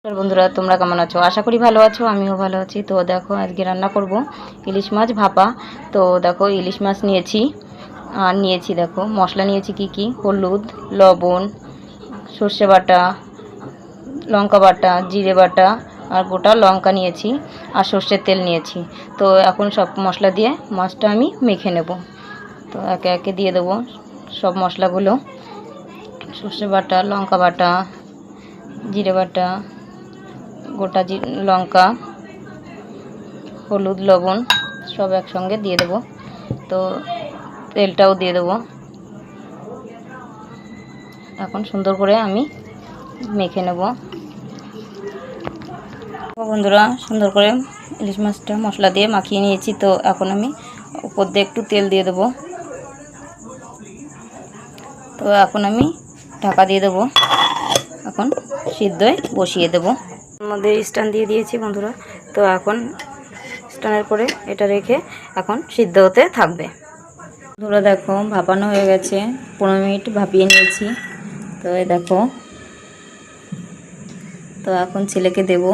নমস্কার বন্ধুরা, তোমরা কেমন আছো? আশা করি ভালো আছো। আমিও ভালো আছি। তো দেখো, আজকে রান্না করব ইলিশ মাছ ভাপা। তো দেখো, ইলিশ মাছ নিয়েছি। আর নিয়েছি, দেখো মশলা নিয়েছি কি কি: হলুদ, লবণ, সর্ষে বাটা, লঙ্কা বাটা, জিরে বাটা, আর গোটা লঙ্কা নিয়েছি, আর সর্ষের তেল নিয়েছি। তো এখন সব মশলা দিয়ে মাছটা আমি মেখে নেব। তো একে একে দিয়ে দেবো সব মশলাগুলো: সর্ষে বাটা, লঙ্কা বাটা, জিরে বাটা, গোটা লঙ্কা, হলুদ, লবণ সব একসঙ্গে দিয়ে দেবো। তো তেলটাও দিয়ে দেবো। এখন সুন্দর করে আমি মেখে নেব। বন্ধুরা, সুন্দর করে ইলিশ মাছটা মশলা দিয়ে মাখিয়ে নিয়েছি। তো এখন আমি উপর দিয়ে একটু তেল দিয়ে দেবো। তো এখন আমি ঢাকা দিয়ে দেবো। এখন সিদ্ধয় বসিয়ে দেবো। এর মধ্যে স্ট্যান্ড দিয়ে দিয়েছি বন্ধুরা। তো এখন স্ট্যান্ডের পরে এটা রেখে এখন সিদ্ধ হতে থাকবে। বন্ধুরা দেখো, ভাপানো হয়ে গেছে। 15 মিনিট ভাপিয়ে নিয়েছি। তো এই দেখো, তো এখন ছেলেকে দেব।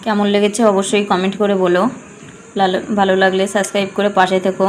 কেমন লেগেছে অবশ্যই কমেন্ট করে বলো। ভালো লাগলে সাবস্ক্রাইব করে পাশে থেকো।